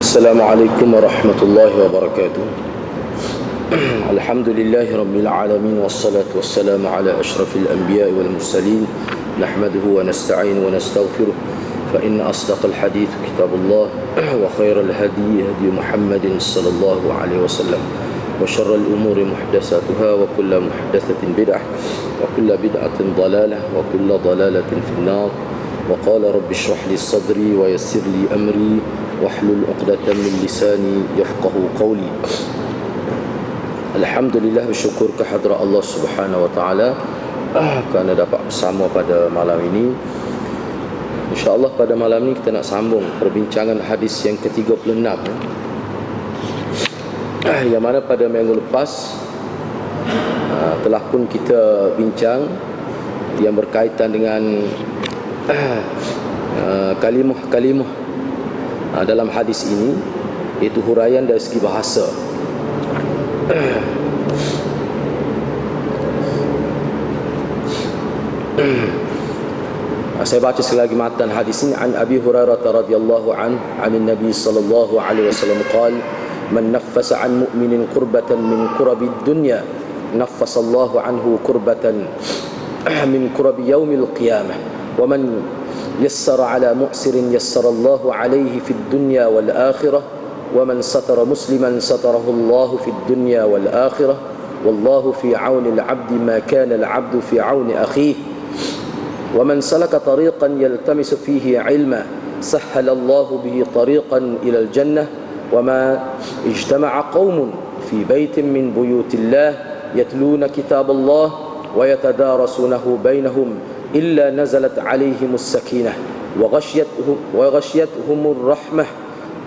Assalamualaikum warahmatullahi wabarakatuh. Alhamdulillahi rabbil alamin, wassalatu wassalamu ala asyrafil anbiya'i wal mursalin. Nahmaduhu wa nasta'inu wa nastaghfiruh. Fa inna asdaqal hadits kitabullah wa khairal hadi hadi Muhammadin sallallahu alaihi wasallam. Wa syarrul umuri muhdatsatuha wa kullu muhdatsatin bid'ah wa kullu bid'atin dhalalah wa kullu dhalalatin fin-nar. Wa qala rabbi shrah li sadri wa yassir li amri wahlul 'uqdatam min lisani yafqahu qawli. Alhamdulillah, bersyukur kehadrat Allah Subhanahu wa taala kerana dapat bersama pada malam ini. InsyaAllah pada malam ini kita nak sambung perbincangan hadis yang ke-36, yang mana pada minggu lepas telah pun kita bincang yang berkaitan dengan kalimah-kalimah dalam hadis ini, iaitu huraian dari segi bahasa. Saya baca sekali lagi matan hadis ini. An Abi Hurairah radhiyallahu anhu, anin Nabi sallallahu alaihi wasallam qala, man naffasa an mu'minin qurbatan min qurabid dunya naffasallahu anhu qurbatan min qurabi yaumil qiyamah, wa man yassara ala mu'sirin yassarallahu alaihi fid dunya wal akhirah, wa man satara musliman satarahu Allah fid dunya wal akhirah, wallahu fi auni al-'abdi ma kana al-'abdu fi auni akhihi, wa man salaka tariqan yaltamisu fihi 'ilma sahhala Allah bihi tariqan ila al-jannah, wa ma ijtama'a qaumun fi baitin min buyutillah yatluna kitaballah wa yatadarasunahu bainahum إلا نزلت عليهم السكينة وغشيتهم الرحمة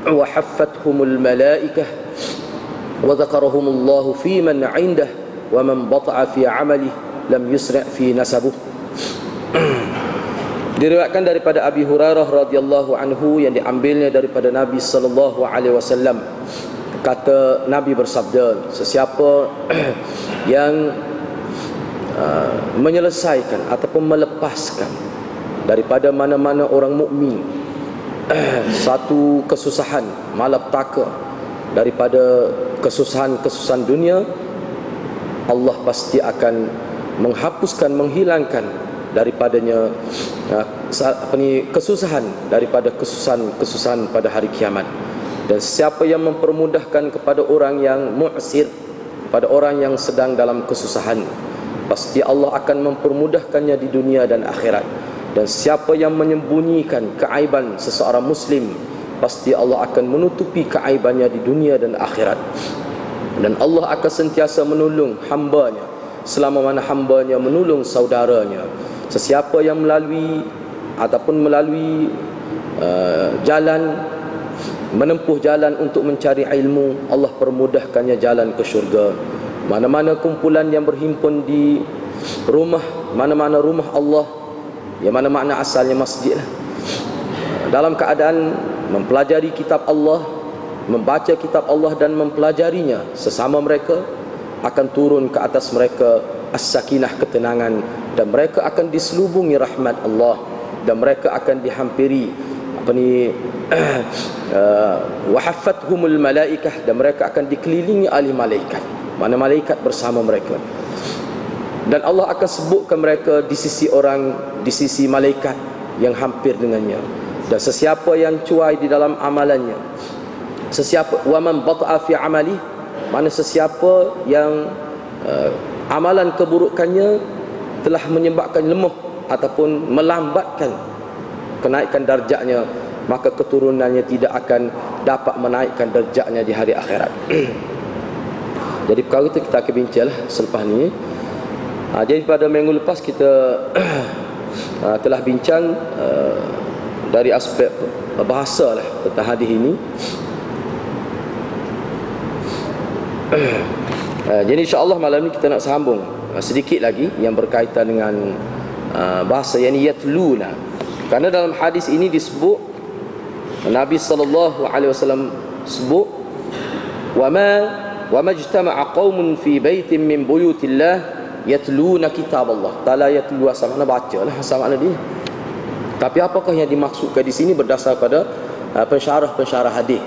وحفتهم الملائكة وذكرهم الله في من عنده ومن بطأ في عمله لم يسرع في نسبه. Diriwayatkan daripada Abi Hurairah radhiyallahu anhu, yang diambilnya daripada Nabi sallallahu alaihi wasallam. Kata Nabi bersabda, sesiapa yang menyelesaikan ataupun melepaskan daripada mana-mana orang mukmin satu kesusahan, malapetaka daripada kesusahan-kesusahan dunia, Allah pasti akan menghapuskan, menghilangkan daripadanya kesusahan daripada kesusahan pada hari kiamat. Dan siapa yang mempermudahkan kepada orang yang mu'sir, pada orang yang sedang dalam kesusahan, pasti Allah akan mempermudahkannya di dunia dan akhirat. Dan siapa yang menyembunyikan keaiban seseorang muslim, pasti Allah akan menutupi keaibannya di dunia dan akhirat. Dan Allah akan sentiasa menolong hambanya selama mana hambanya menolong saudaranya. Sesiapa yang melalui jalan, menempuh jalan untuk mencari ilmu, Allah permudahkannya jalan ke syurga. Mana-mana kumpulan yang berhimpun di rumah, mana-mana rumah Allah, yang mana makna asalnya masjid lah, dalam keadaan mempelajari kitab Allah, membaca kitab Allah dan mempelajarinya, sesama mereka akan turun ke atas mereka as-sakinah, ketenangan, dan mereka akan diselubungi rahmat Allah, dan mereka akan dihampiri wahaffathumul malaikah, dan mereka akan dikelilingi oleh malaikat, mana malaikat bersama mereka. Dan Allah akan sebutkan mereka di sisi orang, di sisi malaikat yang hampir dengannya. Dan sesiapa yang cuai di dalam amalannya, sesiapa waman bata'a fi amali, mana sesiapa yang amalan keburukannya telah menyebabkan lemah ataupun melambatkan kenaikan darjatnya, maka keturunannya tidak akan dapat menaikkan darjatnya di hari akhirat. Jadi perkara itu kita akan bincanglah selepas ni. Jadi pada minggu lepas kita telah bincang dari aspek bahasa lah tentang hadis ini. Jadi insya-Allah malam ni kita nak sambung sedikit lagi yang berkaitan dengan bahasa, yang yatluna. Karena dalam hadis ini disebut, Nabi sallallahu alaihi wasallam sebut, wa majtama'a qaumun fi baitin min buyutillah yatluna kitaballah. Tala yatlu asal makna bacalah, asal makna dia. Tapi apakah yang dimaksudkan di sini berdasar pada pensyarah-pensyarah hadis.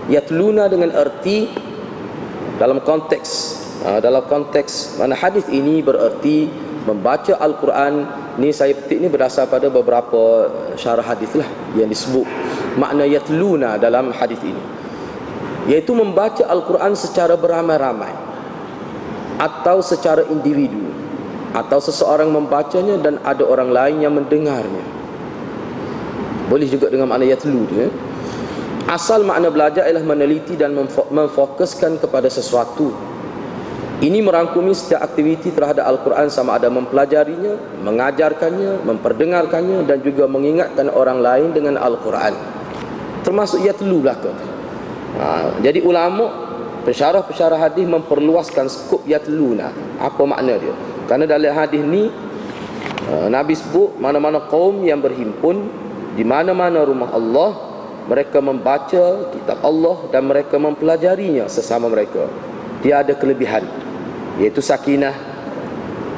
Yatluna dengan erti dalam konteks mana hadis ini bererti membaca Al-Quran. Ni saya petik ni berdasar pada beberapa syarah hadis lah yang disebut makna yatluna dalam hadis ini, iaitu membaca Al-Quran secara beramai-ramai atau secara individu, atau seseorang membacanya dan ada orang lain yang mendengarnya. Boleh juga dengan makna yatlu dia. Asal makna belajar ialah meneliti dan memfokuskan kepada sesuatu. Ini merangkumi setiap aktiviti terhadap Al-Quran, sama ada mempelajarinya, mengajarkannya, memperdengarkannya dan juga mengingatkan orang lain dengan Al-Quran. Termasuk yatlu belaka. Jadi ulama pensyarah hadis memperluaskan skop yatluna. Apa makna dia? Kerana dalam hadis ni Nabi sebut mana-mana kaum yang berhimpun di mana-mana rumah Allah, mereka membaca kitab Allah dan mereka mempelajarinya sesama mereka. Dia ada kelebihan, iaitu sakinah.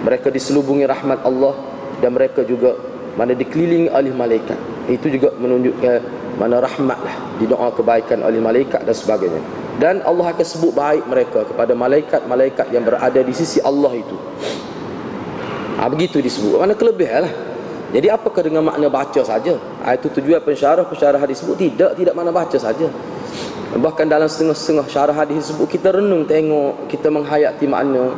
Mereka diselubungi rahmat Allah dan mereka juga mana dikelilingi oleh malaikat. Itu juga menunjukkan mana rahmatlah, didoa kebaikan oleh malaikat dan sebagainya. Dan Allah akan sebut baik mereka kepada malaikat-malaikat yang berada di sisi Allah itu. Begitu disebut. Mana kelebihan lah. Jadi apakah dengan makna baca saja? Itu tujuan pensyarah hadis sebut tidak makna baca saja. Bahkan dalam setengah-setengah syarah hadis sebut kita renung tengok, kita menghayati makna.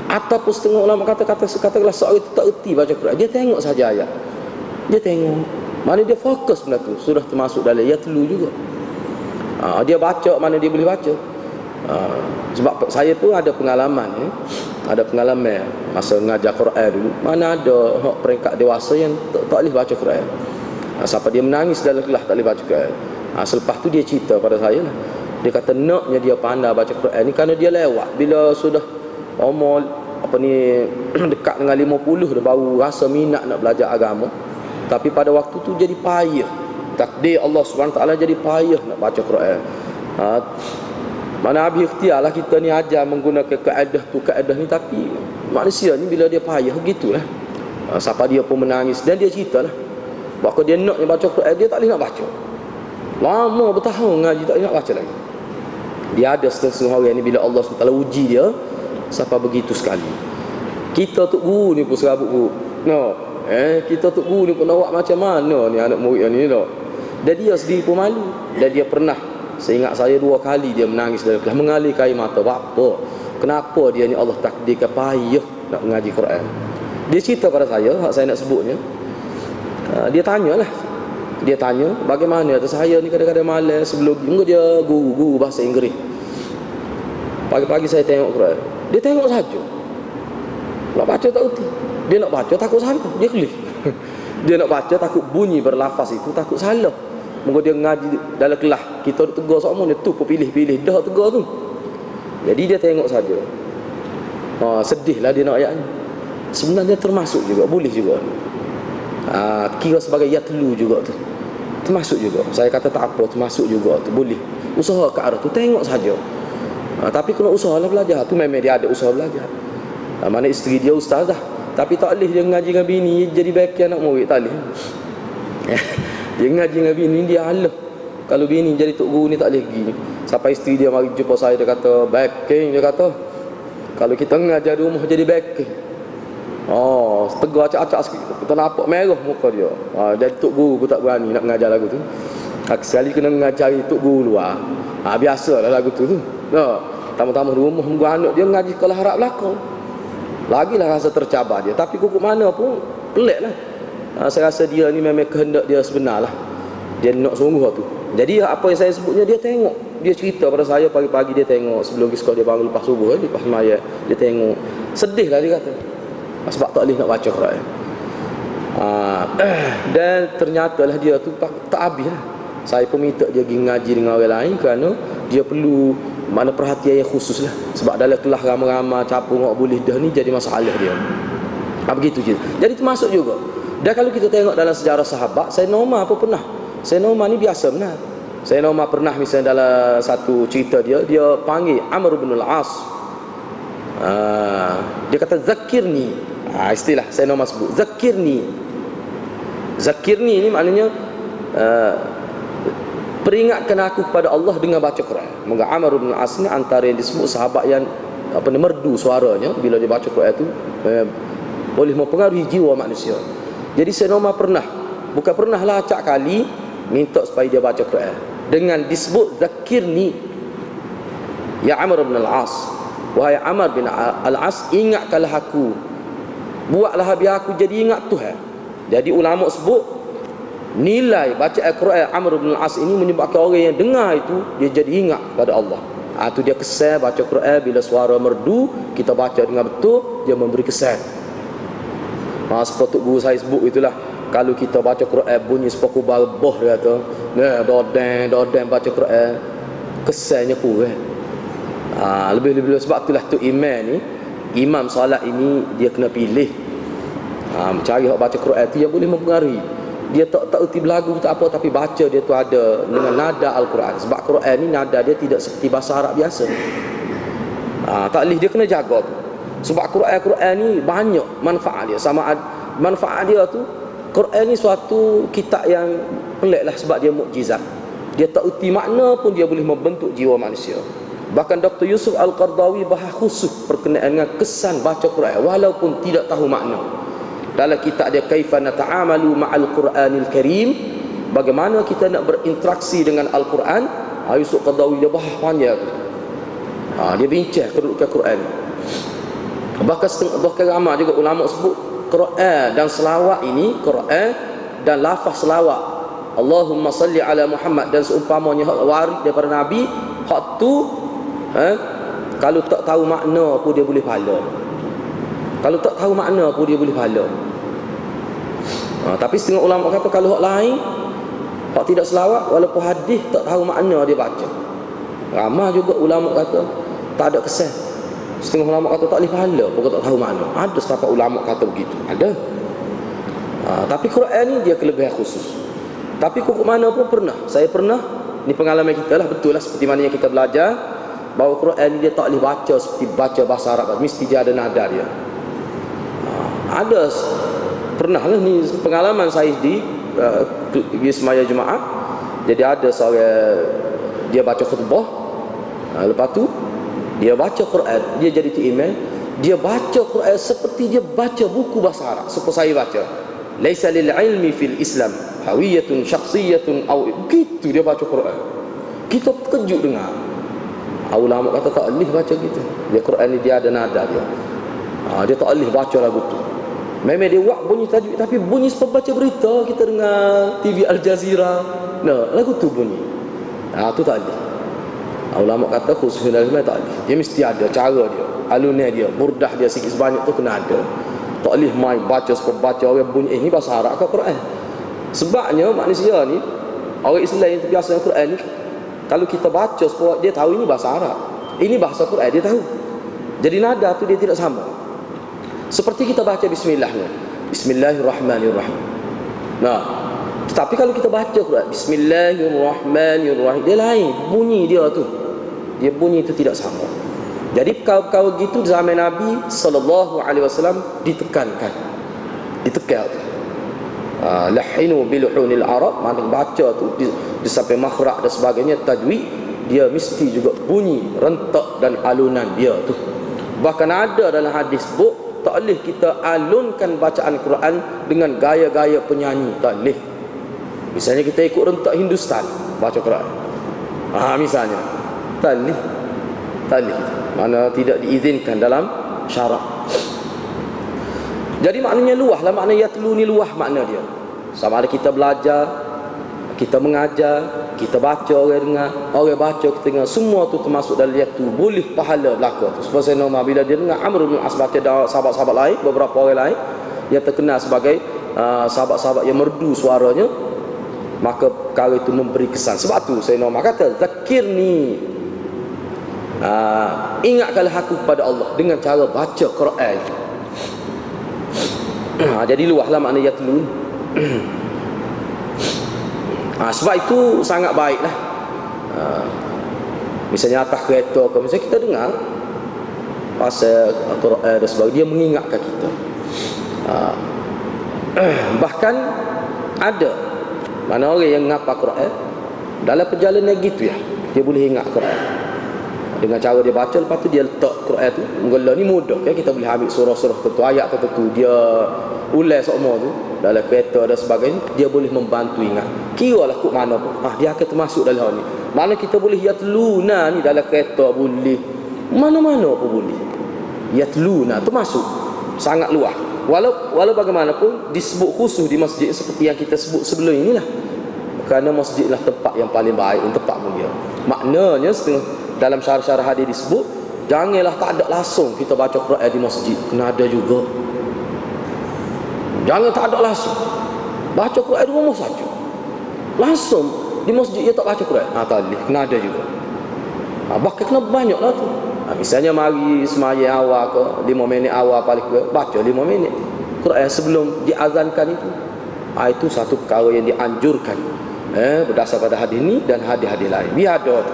Ataupun setengah ulama katakanlah seorang itu tak erti baca Quran, dia tengok saja ayat, dia tengok, mana dia fokus benda tu, sudah termasuk dalam yatlu juga. Dia baca mana dia boleh baca. Sebab saya pun ada pengalaman masa mengajar Quran dulu, mana ada peringkat dewasa yang tak boleh baca Quran. Sampai dia menangis dalam kelas tak boleh baca Quran. Selepas tu dia cerita pada saya lah. Dia kata naknya dia pandai baca Quran ni kerana dia lewat bila sudah umur dekat dengan 50 dah baru rasa minat nak belajar agama. Tapi pada waktu tu jadi payah. Takdir Allah SWT jadi payah nak baca Quran. Mana habis ikhtiarlah kita ni ajar menggunakan kaedah ni, tapi manusia ni bila dia payah gitulah. Siapa dia pun menangis dan dia ceritalah bahawa dia nak baca Quran, dia tak boleh nak baca. Lama bertahun ngaji tak nak baca lagi. Dia ada setengah orang ni bila Allah SWT uji dia sampai begitu sekali. Kita tok guru ni pun serabut guru. Kita tok guru ni pun nak buat macam mana ni anak murid ni tak. Dan dia sendiri pun malu. Dan dia pernah, seingat saya 2 kali dia menangis dalam kelas, mengalir air mata. Apa? Kenapa dia ni Allah takdirkan payah nak mengaji Quran? Dia cerita pada saya, hak saya nak sebutnya. Dia tanya bagaimana atas saya ni kadang-kadang malas sebelum dia guru bahasa Inggeris. Pagi-pagi saya tengok Quran, dia tengok saja. Nak baca tak erti. Dia nak baca takut salah, dia kelih. Dia nak baca takut bunyi berlafaz itu takut salah. Mungkin dia ngaji dalam kelas, kita tegur semua dia tu pilih-pilih dah tegur tu. Jadi dia tengok saja. Sedihlah dia nak ayat ni. Sebenarnya termasuk juga, boleh juga. Kira sebagai yatlu juga tu, termasuk juga. Saya kata tak apa, termasuk juga tu, boleh. Usaha ke arah tu, tengok saja. Tapi kena usahalah belajar. Tu memang dia ada usaha belajar. Mana isteri dia ustazah, tapi tak boleh dia ngaji dengan bini jadi baki anak murid, tak boleh. Dia ngaji dengan bini dia halah. Kalau bini jadi tok guru ni tak boleh pergi. Sampai isteri dia mari jumpa saya, dia kata backing, dia kata kalau kita ngajar di rumah jadi backing. Tegur acak-acak sikit, kita nampak merah muka dia. Jadi tok guru pun tak berani nak mengajar lagu tu. Sekali kena mengajari tok guru luar. Biasalah lagu tu. Tamu-tamu di rumah munggu anak dia mengaji sekolah harap belakang. Lagilah rasa tercabar dia. Tapi kukuk mana pun pelik lah. Saya rasa dia ni memang kehendak dia sebenar lah. Dia nak sungguh tu. Jadi apa yang saya sebutnya, dia tengok. Dia cerita pada saya pagi-pagi dia tengok. Sebelum pergi sekolah dia bangun lepas subuh, lepas semayang dia tengok. Sedih lah dia kata, sebab tak boleh nak baca Quran. Dan ternyata lah dia tu tak habis lah. Saya pun minta dia pergi ngaji dengan orang lain kerana dia perlu mana perhatian yang khusus lah. Sebab dalam kelas ramai-ramai capur ngok boleh dah ni jadi masalah dia. Begitu je. Jadi termasuk juga. Dan kalau kita tengok dalam sejarah sahabat, Sayyidina Umar pun pernah. Sayyidina Umar ni biasa benar. Sayyidina Umar pernah misalnya dalam satu cerita dia panggil Amr bin al-As. Dia kata zakirni. Istilah Sayyidina Umar sebut zakirni. Zakirni ni maknanya peringatkan aku kepada Allah dengan baca Quran. Moga Amr bin Al-As ni antara yang disebut sahabat yang merdu suaranya bila dia baca Quran tu, boleh mempengaruhi jiwa manusia. Jadi Sayyidina Umar bukan pernah lah acak kali minta supaya dia baca Quran dengan disebut zakirni ya Amr bin Al-As, wahai Amr bin Al-As, ingatkanlah aku, buatlah biar aku jadi ingat Tuhan. Jadi ulama sebut nilai baca Al-Quran Amr bin Al-As ini menyebabkan orang yang dengar itu dia jadi ingat pada Allah. Itu dia kesan baca Quran bila suara merdu, kita baca dengan betul, dia memberi kesan. Seperti guru saya sebut itulah, kalau kita baca Quran bunyi sepaku balboh, dia kata dodeng baca Quran, kesannya kurang. Lebih-lebih sebab itulah tu imam solat ini dia kena pilih mencari orang baca Quran tu yang boleh mempengaruhi. Dia tak erti berlagu tak apa, tapi baca dia tu ada dengan nada Al-Quran. Sebab Quran ni nada dia tidak seperti bahasa Arab biasa. Taklif dia kena jaga tu. Sebab Quran ni banyak manfaat dia. Manfaat dia tu, Quran ni suatu kitab yang pelik lah sebab dia mukjizat. Dia tak erti makna pun dia boleh membentuk jiwa manusia. Bahkan Dr. Yusuf Al-Qardawi bahas khusus berkenaan dengan kesan baca Quran walaupun tidak tahu makna. Dalam kitab dia Kaifa Nata'amalu Ma'al Quranil Karim, bagaimana kita nak berinteraksi dengan Al-Quran. Yusuf Qardawi dia bahas panjang. Dia bincang kedudukan Quran. Bahkan ramai juga ulama sebut Quran dan selawat ini, Quran dan lafaz selawat Allahumma salli ala Muhammad dan seumpamanya hak waris daripada Nabi, hak tu kalau tak tahu makna pun dia boleh pahala. Kalau tak tahu makna pun dia boleh pahala. Tapi setengah ulama kata kalau hak lain, hak tidak selawat, walaupun hadis tak tahu makna dia baca. Ramai juga ulama kata tak ada kesan. Setengah ulama kata tak boleh pahala pun tak tahu makna. Ada setengah ulama kata begitu. Ada. Tapi Quran ni dia kelebihan khusus. Tapi kok mana pun pernah. Saya pernah, ni pengalaman kita lah, betul lah seperti mana yang kita belajar, bahawa Quran ni dia tak boleh baca seperti baca bahasa Arab, mesti dia ada nada dia. Ada pernah lah ni pengalaman saya di semaya Jumaat. Jadi ada seorang dia baca khutbah, lepas tu dia baca Quran, dia jadi tu imam, dia baca Quran seperti dia baca buku bahasa Arab. Seperti saya baca laisa lil ilmi fil Islam hawiyatun syakhsiyatun aw, gitu dia baca Quran. Kita terkejut dengar. Ulama kata tak boleh baca gitu. Dia Quran ni dia ada nada dia. Dia tak boleh baca lagu tu. Memang dia buat bunyi tajwid, tapi bunyi seperti baca berita kita dengar TV Al Jazeera. Lagu tu bunyi. Tu tak boleh. Ulama kata khususnya dalam tak boleh. Dia mesti ada cara dia, alunan dia, burdah dia sikit sebanyak tu kena ada. Tak boleh main baca seperti baca orang bunyi ni bahasa Arab ke Quran. Sebabnya manusia ni, orang Islam yang terbiasa dengan Quran ni, kalau kita baca seperti dia tahu ini bahasa Arab, ini bahasa Quran dia tahu. Jadi nada tu dia tidak sama. Seperti kita baca bismillahnya, Bismillahirrahmanirrahim. Tetapi kalau kita baca Quran Bismillahirrahmanirrahim, dia lain bunyi dia tu. Dia bunyi itu tidak sama. Jadi perkara-perkara gitu di zaman Nabi sallallahu alaihi wasallam ditekankan. Ditekan. Lahinu bilhunil arab, mana baca tu di sampai makhraj dan sebagainya, tajwid dia mesti juga bunyi rentak dan alunan dia tu. Bahkan ada dalam hadis tak boleh kita alunkan bacaan Quran dengan gaya-gaya penyanyi, tak boleh. Misalnya kita ikut rentak Hindustan baca Quran, misalnya tak boleh. Tak boleh, mana tidak diizinkan dalam syarak. Jadi maknanya luah lah, makna yatlu ni luah makna dia. Sama ada kita belajar, kita mengajar, kita baca orang dengar, orang baca kita dengar, semua tu termasuk dalam yatlu, boleh pahala belaka tu. Sebab saya nama bila dia dengar Amr bin As baca sahabat-sahabat lain, beberapa orang lain yang terkenal sebagai sahabat-sahabat yang merdu suaranya, maka perkara itu memberi kesan. Sebab tu saya nama kata zakirni, ingatkanlah aku kepada Allah dengan cara baca Quran. Jadi luahlah makna yatlu. Sebab itu sangat baiklah. Misalnya atas kereta ke, misalnya kita dengar pasal Quran dan sebagainya, dia mengingatkan kita. Bahkan ada mana orang yang ngapa Quran, Dalam perjalanan gitu ya, dia boleh ingat Quran. Dengan cara dia baca, lepas tu dia letak Quran tu. Mula ni mudah kan, kita boleh ambil surah-surah tertentu, ayat tertentu, dia ulas semua tu dalam kereta dan sebagainya, dia boleh membantu ingat. Kira lah kok mana pun, dia akan termasuk dalam ni. Mana kita boleh yatluna ni dalam kereta boleh, mana-mana pun boleh. Yatluna termasuk, sangat luas. Walau bagaimanapun disebut khusus di masjid seperti yang kita sebut sebelum inilah, kerana masjidlah tempat yang paling baik untuk tempat mulia. Maknanya setengah dalam syarah-syarah hadis disebut, janganlah tak ada langsung kita baca Quran di masjid, kena ada juga. Jangan tak ada langsung baca Quran di rumah saja, langsung di masjid dia tak baca Quran, tak boleh, kena ada juga. Bahkan kena banyak lah tu. Misalnya mari semaya awal ke 5 minit awal paling ke, baca 5 minit Quran sebelum diazankan itu. Itu satu perkara yang dianjurkan berdasar pada hadis ini dan hadis-hadis lain. Biar ada tu.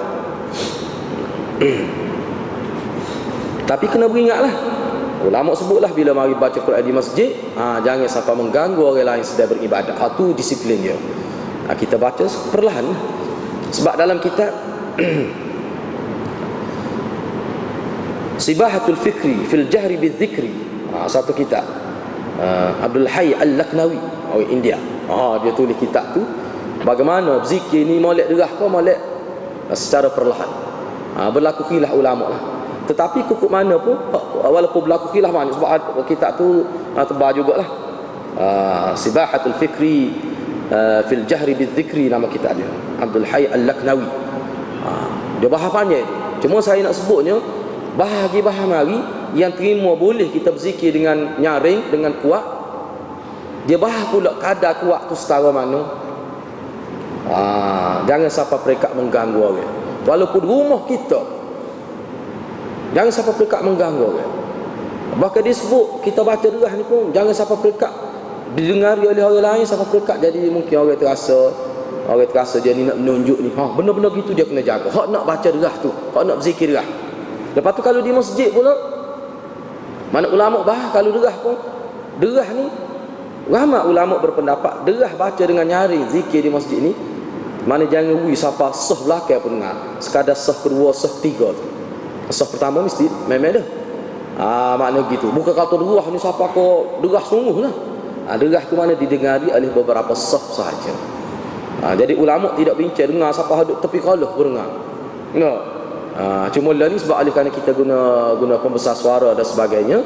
Tapi kena beringatlah, ulama sebutlah bila mari baca Quran di masjid, jangan sampai mengganggu orang lain sedang beribadat. Itu disiplin dia. Kita baca perlahan. Sebab dalam kitab Sibahatul Fikri fil Jahri bidzikri, satu kitab Abdul Hayy Al-Laknawi, orang India. Dia tulis kitab tu bagaimana zikir ni molek derah ke molek secara perlahan. Berlaku khilaf ulama lah. Tetapi kukuk mana pun, walaupun berlaku khilaf mana, sebab kitab tu tebal jugalah. Sibahatul Fikri fil Jahri bidzikri, nama kitab dia, Abdul Hayy Al-Laknawi. Dia bahas panjang. Cuma saya nak sebutnya, bahagi mari yang terima boleh kita berzikir dengan nyaring, dengan kuat. Dia bahas pula kadar kuat tu setara mana. Jangan sampai perekat mengganggu orang. Walaupun rumah kita, jangan sampai perekat mengganggu orang. Bahkan disebut kita baca derah ni pun jangan sampai perekat didengari oleh orang lain, sampai perekat jadi mungkin orang terasa dia ni nak menunjuk ni. Benda-benda gitu dia kena jaga. Hak nak baca derah tu, hak nak berzikir derah. Lepas tu kalau di masjid pula, mana ulama bahas kalau derah pun, derah ni ramai ulama berpendapat derah baca dengan nyaring zikir di masjid ni, mana jangan siapa sah belakang pun dengar, sekadar sah kedua, sah tiga tu. Sah pertama mesti memang dah. Makna gitu. Bukan kata derah ni siapa kau derah sungguh lah. Derah tu mana didengari oleh beberapa sah sahaja. Jadi ulama tidak bincang dengar siapa duduk tepi kalah pun dengar. Cuma lah ni sebab alih kerana kita guna pembesar suara dan sebagainya,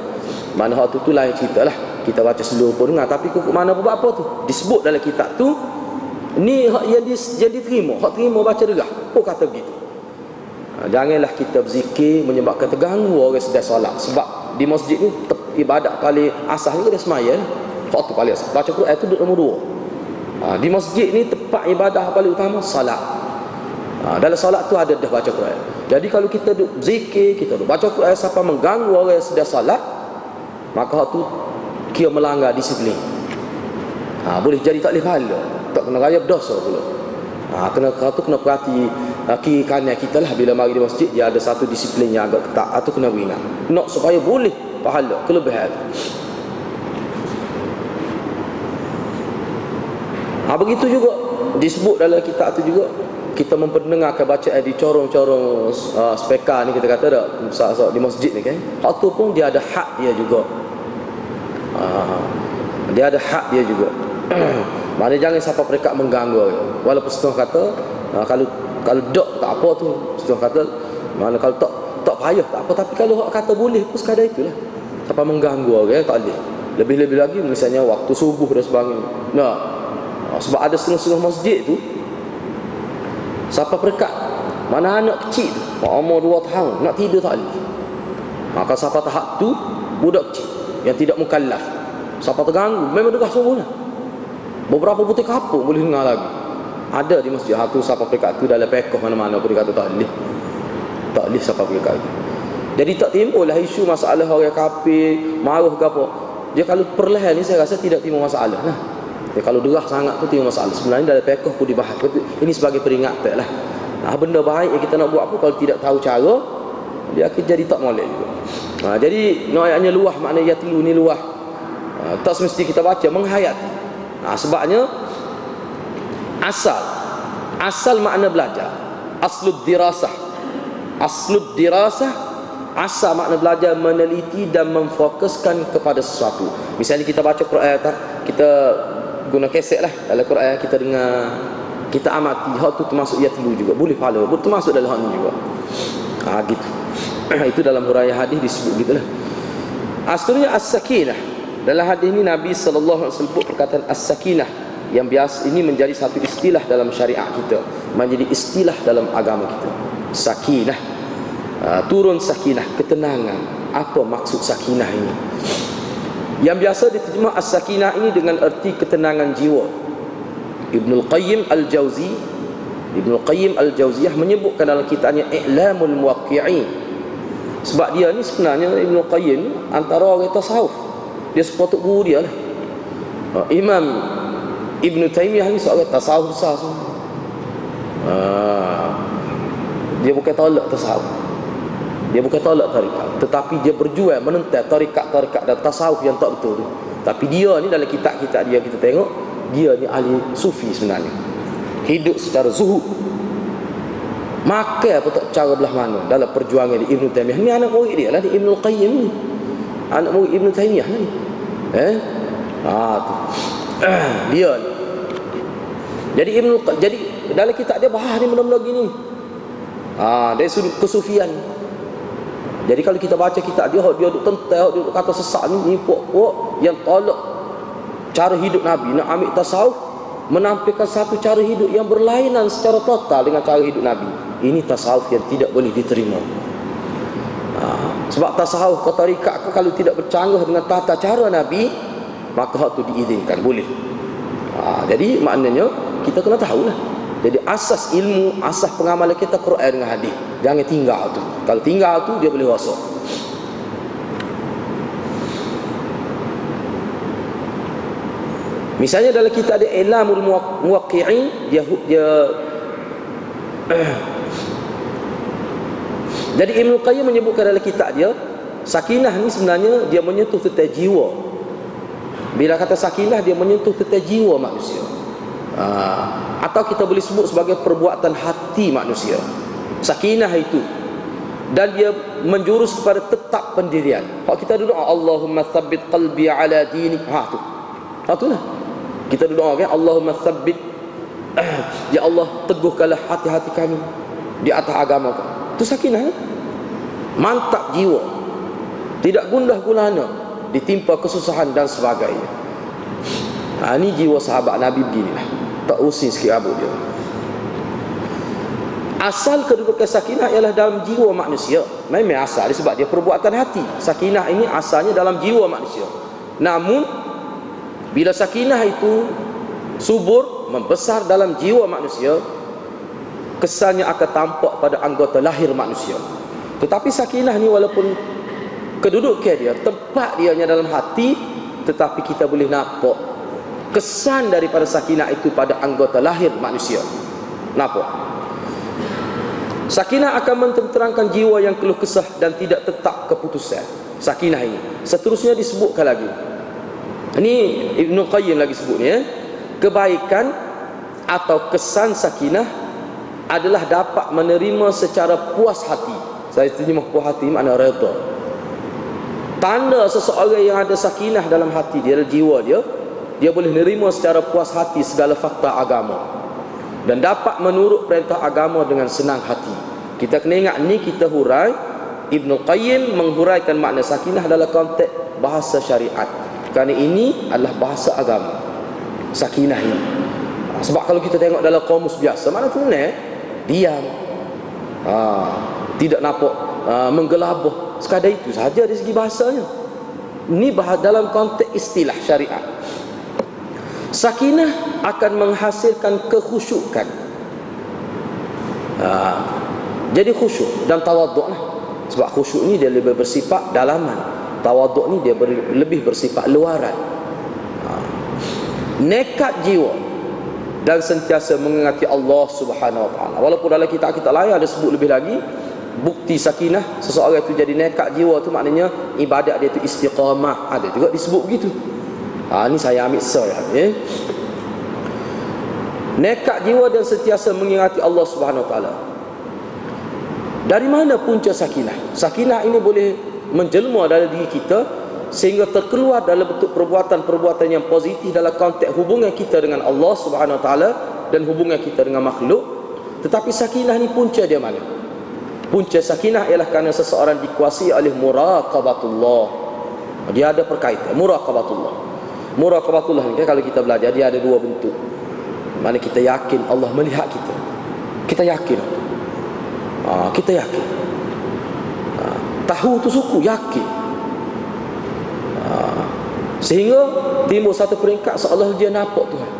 mana hal tu lain cerita lah. Kita baca seluruh pun dengar, tapi kukuk mana pun apa tu disebut dalam kitab tu, ni hak yang diterima, hak terima baca derah. Kata begitu. Janganlah kita berzikir menyebabkan terganggu orang sedang solat. Sebab di masjid ni ibadat paling asas ni dia semaya lah. Hak tu paling asas. Baca Quran tu duduk nombor 2. Di masjid ni tempat ibadah paling utama salat. Dalam solat tu ada dah baca Quran. Jadi kalau kita duk zikir, kita duk baca Quran sampai mengganggu orang yang sedang solat, maka hak tu kira melanggar disiplin. Boleh jadi tak boleh pahala, tak kena raya berdosa pula. Kena perhati kiri kanan kita lah bila mari di masjid. Dia ada satu disiplin yang agak ketat, atau kena beringat nak supaya boleh pahala kelebihan. Begitu juga disebut dalam kitab tu juga, kita memperdengarkan bacaan di corong-corong speaker ni, kita kata tak di masjid ni kan. Hak tu pun dia ada hak dia juga. Dia ada hak dia juga. Mana jangan sampai mereka mengganggu orang. Walaupun setengah kata kalau dok tak apa tu, setengah kata mana kalau tak payah tak apa, tapi kalau hak kata boleh pun sekadar itulah. Sampai mengganggu orang tak boleh. Lebih-lebih lagi misalnya waktu subuh dan sebagainya. Sebab ada setengah-setengah masjid tu sampai perekat, mana anak kecil tu umur 2 tahun nak tidur tak boleh. Maka sampai tahap tu budak kecil yang tidak mukallaf sampai terganggu, memang derah sungguh lah. Beberapa putih kapur boleh dengar lagi. Ada di masjid tu sampai perekat tu dalam pekoh mana-mana pun dia kata tak boleh sampai perekat tu. Jadi tak timbul lah isu masalah orang kafir marah ke apa. Dia kalau perlahan ni saya rasa tidak timbul masalah lah. Ya, kalau derah sangat tu timbul masalah. Sebenarnya dalam pekoh pun dibahas. Ini sebagai peringatan lah. Benda baik yang kita nak buat pun kalau tidak tahu cara, dia akan jadi tak molek juga. Jadi ayatnya luah, maknanya yatlu ni luah. Tak semesti kita baca menghayat. Sebabnya asal asal makna belajar, aslud dirasah. Aslud dirasah, asal makna belajar, meneliti dan memfokuskan kepada sesuatu. Misalnya kita baca Quran, kita guna kaset lah dalam Quran, kita dengar, kita amati, hal tu termasuk ia tilu juga, boleh pahala, termasuk dalam hal ni juga. Gitu. Itu dalam huraian hadis disebut gitulah. Asalnya as-sakinah. Dalam hadis ini Nabi sallallahu alaihi wasallam sebut perkataan as-sakinah, yang biasa ini menjadi satu istilah dalam syariat kita, menjadi istilah dalam agama kita. Sakinah, turun sakinah, ketenangan. Apa maksud sakinah ini? Yang biasa diterjemah as-sakinah ini dengan erti ketenangan jiwa. Ibnul Qayyim Al-Jauziyah menyebutkan dalam kitabnya I'lamul Muwaqqi'in. Sebab dia ni sebenarnya Ibnul Qayyim antara orang tasawuf, dia sepatut guru dia lah. Imam Ibn Taymiyah ni seorang tasawuf besar semua. Dia bukan tolak tasawuf, dia bukan tolak tarikat, tetapi dia berjuang menentang tarikat-tarikat dan tasawuf yang tak betul tu. Tapi dia ni dalam kitab-kitab dia kita tengok, dia ni ahli sufi sebenarnya, hidup secara zuhud. Maka apa tak cara belah mana dalam perjuangan di Ibn Taymiyah ni, anak murid dia lah, di Ibnul Qayyim ni, anak murid Ibn Taymiyah ni. Dia ni. Jadi dalam kitab dia bahas ni benda-benda gini. Dari sudut kesufian. Jadi kalau kita baca kitab dia duk tentang, dia duk kata sesat ni puak-puak yang tolak cara hidup Nabi, nak ambil tasawuf, menampilkan satu cara hidup yang berlainan secara total dengan cara hidup Nabi. Ini tasawuf yang tidak boleh diterima. Sebab tasawuf ke tarikat kalau tidak bercanggah dengan tata cara Nabi, maka hak tu diizinkan, boleh. Jadi maknanya kita kena tahulah. Jadi asas ilmu, asas pengamalan kita Quran dengan hadis. Jangan tinggal tu. Kalau tinggal tu dia boleh rosak. Misalnya dalam kitab ada I'lamul Muwaqqi'in, dia jadi Ibnu Qayyim menyebutkan dalam kitab dia, sakinah ni sebenarnya dia menyentuh tentang jiwa. Bila kata sakinah, dia menyentuh tentang jiwa manusia. Atau kita boleh sebut sebagai perbuatan hati manusia. Sakinah itu, dan dia menjurus kepada tetap pendirian. Kalau kita duduk Allahumma tsabbit qalbi ala dinik, itulah. Kita duduk kan, Allahumma tsabbit, ya Allah teguhkanlah hati-hati kami di atas agama kau. Itu sakinah, mantap jiwa, tidak gundah gulana ditimpa kesusahan dan sebagainya. Ini jiwa sahabat Nabi beginilah, tak using sikit rambut dia. Asal kedudukan sakinah ialah dalam jiwa manusia. Memang asal dia, sebab dia perbuatan hati. Sakinah ini asalnya dalam jiwa manusia. Namun bila sakinah itu subur, membesar dalam jiwa manusia, kesannya akan tampak pada anggota lahir manusia. Tetapi sakinah ni walaupun kedudukan dia, tempat dia hanya dalam hati, tetapi kita boleh nampak kesan daripada sakinah itu pada anggota lahir manusia. Nampak? Sakinah akan mententerangkan jiwa yang keluh kesah dan tidak tetap keputusan. Sakinah ini seterusnya disebutkan lagi. Ini Ibn Qayyim lagi sebut ni, kebaikan atau kesan sakinah adalah dapat menerima secara puas hati. Saya terjemah puas hati makna redha. Tanda seseorang yang ada sakinah dalam hati dia, dalam jiwa dia, dia boleh menerima secara puas hati segala fakta agama dan dapat menurut perintah agama dengan senang hati. Kita kena ingat ni, kita hurai, Ibn Qayyim menghuraikan makna sakinah dalam konteks bahasa syariat, kerana ini adalah bahasa agama, sakinah ini. Sebab kalau kita tengok dalam kamus biasa, mana tenang, diam, tidak nampak menggelabah, sekadar itu saja dari segi bahasanya. Ini dalam konteks istilah syariat. Sakinah akan menghasilkan kekhusyukan. Jadi khusyuk dan tawaduk lah. Sebab khusyuk ni dia lebih bersifat dalaman, tawaduk ni dia lebih bersifat luaran. Nekat jiwa dan sentiasa mengingati Allah Subhanahu Wa Taala. Walaupun dalam kitab-kitab lain ada sebut lebih lagi, bukti sakinah seseorang itu jadi nekat jiwa tu maknanya ibadat dia tu istiqamah. Ada juga disebut begitu. Ni saya ambil soal Nekat jiwa dan sentiasa mengingati Allah Subhanahu Wa Taala. Dari mana punca sakinah? Sakinah ini boleh menjelma dalam diri kita sehingga terkeluar dalam bentuk perbuatan-perbuatan yang positif dalam konteks hubungan kita dengan Allah Subhanahu Wa Taala dan hubungan kita dengan makhluk. Tetapi sakinah ni punca dia mana? Punca sakinah ialah kerana seseorang dikuasai oleh muraqabatullah. Dia ada perkaitan muraqabatullah. Muraqabatullah ni kalau kita belajar dia ada dua bentuk. Mana kita yakin Allah melihat kita. Kita yakin. Kita yakin. Tahu tu suku yakin. Sehingga timbul satu peringkat seolah dia nampak Tuhan.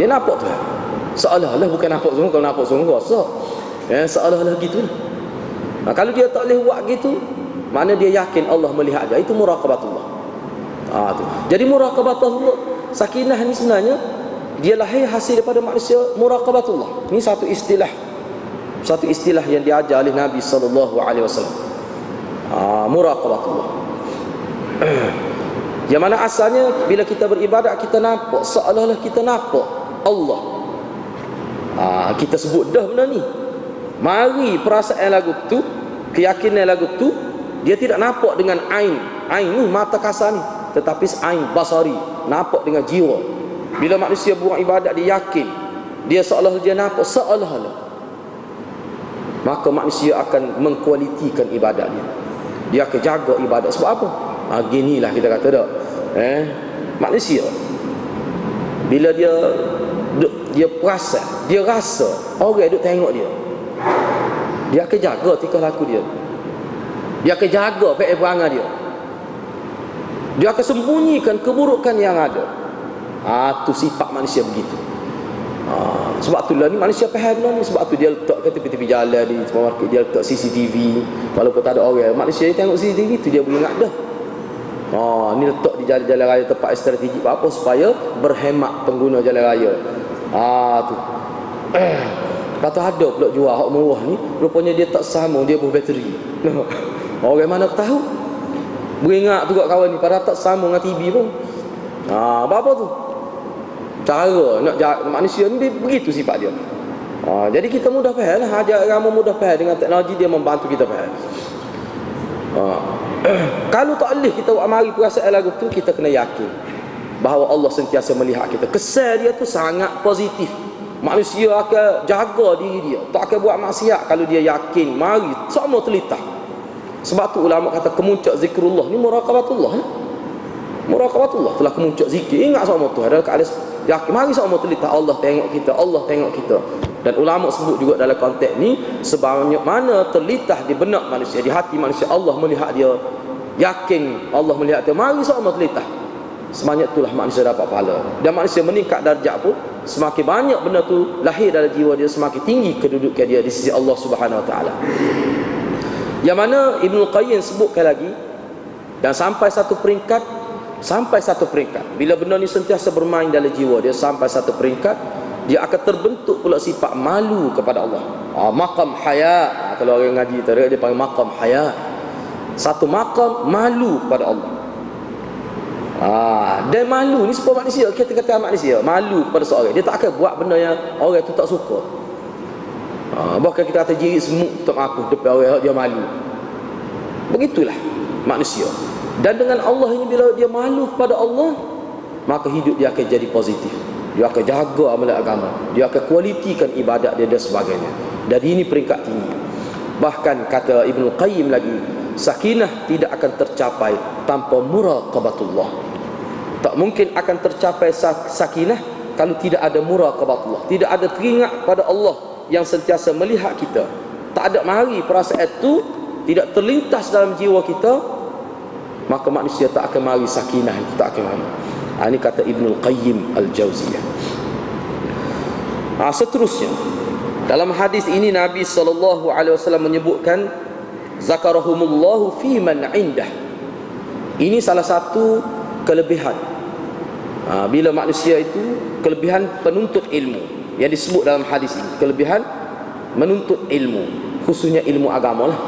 Dia nampak Tuhan. Seolah-olah bukan nampak sungguh. Kalau nampak sungguh rosak. Seolah-olah gitu. Kalau dia tak boleh buat gitu, mana dia yakin Allah melihat dia. Itu muraqabatullah. Jadi muraqabatullah, sakinah ni sebenarnya dia lahir hasil daripada manusia muraqabatullah. Ini satu istilah yang diajar oleh Nabi sallallahu alaihi wasallam. Muraqabatullah. Yang mana asalnya bila kita beribadat kita nampak seolah-olah kita nampak Allah. Kita sebut dah benda ni. Mari perasaan lagu tu, keyakinan lagu tu dia tidak nampak dengan ain. Ain ni mata kasar ni, tetapi ain basari, nampak dengan jiwa. Bila manusia buat ibadat dia yakin, dia seolah-olah dia nampak seolah-olah, maka manusia akan mengkualitikan ibadat dia. Dia akan jaga ibadat. Sebab apa? Ginilah kita kata tak. Manusia bila dia perasan, dia rasa orang duk tengok dia akan jaga tingkah laku dia. Dia akan jaga perangai dia. Dia akan sembunyikan keburukan yang ada. Tu sifat manusia begitu. Sebab itulah ni manusia faham ni. Sebab tu dia letak ke tepi-tepi jalan di supermarket, dia letak CCTV. Walaupun tak ada orang, manusia dia tengok CCTV tu dia boleh ingat dah. Ni letak di jalan-jalan raya tempat strategik apa supaya berhemat pengguna jalan raya. Tu. Lepas tu ada pula jual hak murah ni, rupanya dia tak sama, dia buah bateri. Orang mana tahu? Beringat tu kat kawan ni, padahal tak sama dengan TV pun. Apa tu? Cara nak manusia ni begitu sifat dia. Jadi kita mudah faham lah. Ajak agama mudah faham. Dengan teknologi dia membantu kita faham. Kalau tak boleh kita amari perasaan lagu tu, kita kena yakin bahawa Allah sentiasa melihat kita. Kesan dia tu sangat positif. Manusia akan jaga diri dia, tak akan buat maksiat kalau dia yakin. Mari sama telitah. Sebab tu ulama kata kemuncak zikrullah ni muraqabatullah. Muraqabatullah telah kemuncak zikir. Ingat sama tu ada keadaan yakin. Mari sama telitah. Allah tengok kita, Allah tengok kita. Dan ulama sebut juga dalam konteks ni, sebanyak mana terlitah di benak manusia, di hati manusia, Allah melihat dia, yakin Allah melihat dia, mari sama telitah. Sebanyak itulah manusia dapat pahala. Dan manusia meningkat darjat pun, semakin banyak benda tu lahir dalam jiwa dia, semakin tinggi kedudukan dia di sisi Allah Subhanahu Wa Taala. Yang mana Ibnu Qayyim sebutkan lagi, dan sampai satu peringkat, bila benda ni sentiasa bermain dalam jiwa dia, sampai satu peringkat dia akan terbentuk pula sifat malu kepada Allah. Maqam haya. Kalau orang ngaji tarik dia panggil maqam haya. Satu maqam malu kepada Allah. Dan malu ni sebab manusia, kita kata manusia malu kepada seorang, dia tak akan buat benda yang orang tu tak suka. Bahkan kita kata jerit semut tak aku depan orang, dia malu. Begitulah manusia. Dan dengan Allah ini, bila dia malu kepada Allah, maka hidup dia akan jadi positif. Dia akan jaga amalan agama, dia akan kualitikan ibadat dia dan sebagainya. Dan ini peringkat tinggi. Bahkan kata Ibnu Qayyim lagi, sakinah tidak akan tercapai tanpa muraqabatullah. Tak mungkin akan tercapai sakinah kalau tidak ada muraqabatullah, tidak ada teringat pada Allah yang sentiasa melihat kita. Tak ada mari perasaan itu tidak terlintas dalam jiwa kita, maka manusia tak akan mari sakinah itu, tak akan mari. Ini kata Ibnu Qayyim Al-Jauziyah. Seterusnya dalam hadis ini Nabi SAW menyebutkan zakarahumullahu fi man indah. Ini salah satu kelebihan bila manusia itu, kelebihan penuntut ilmu yang disebut dalam hadis ini, kelebihan menuntut ilmu, khususnya ilmu agama lah.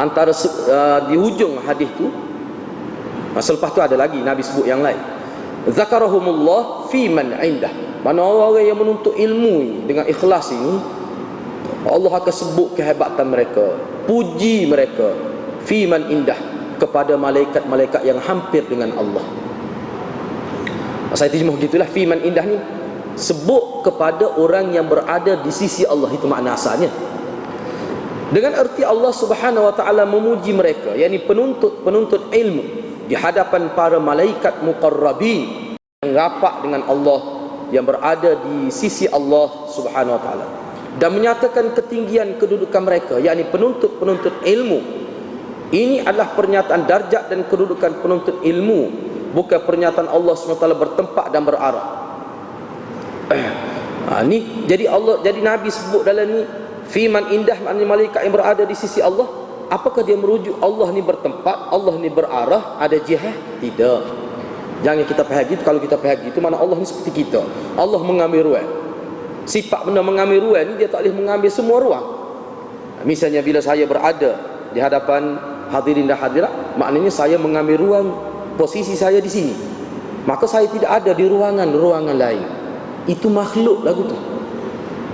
Antara di hujung hadis tu, selepas tu ada lagi Nabi sebut yang lain. Zakarahumullah fi man indah. Mana orang yang menuntut ilmu ini dengan ikhlas ini, Allah akan sebut kehebatan mereka, puji mereka fi man indah, kepada malaikat-malaikat yang hampir dengan Allah. Saya terjemah gitulah, fi man indah ni sebut kepada orang yang berada di sisi Allah, itu makna asalnya. Dengan erti Allah Subhanahu wa taala memuji mereka, yakni penuntut ilmu di hadapan para malaikat muqarrabin yang rapat dengan Allah, yang berada di sisi Allah Subhanahu wa taala, dan menyatakan ketinggian kedudukan mereka, yakni penuntut ilmu. Ini adalah pernyataan darjat dan kedudukan penuntut ilmu, bukan pernyataan Allah SWT bertempat dan berarah. Ni jadi Nabi sebut dalam ni fiman indah, maknanya malaikat yang berada di sisi Allah. Apakah dia merujuk Allah ni bertempat, Allah ni berarah, ada jihad? Tidak. Jangan kita faham gitu. Kalau kita faham gitu, mana Allah ni seperti kita, Allah mengambil ruang. Sifat benda mengambil ruang ni, dia tak boleh mengambil semua ruang. Misalnya bila saya berada di hadapan hadirin dan hadirat, maknanya saya mengambil ruang, posisi saya di sini, maka saya tidak ada di ruangan lain. Itu makhluk lagu tu.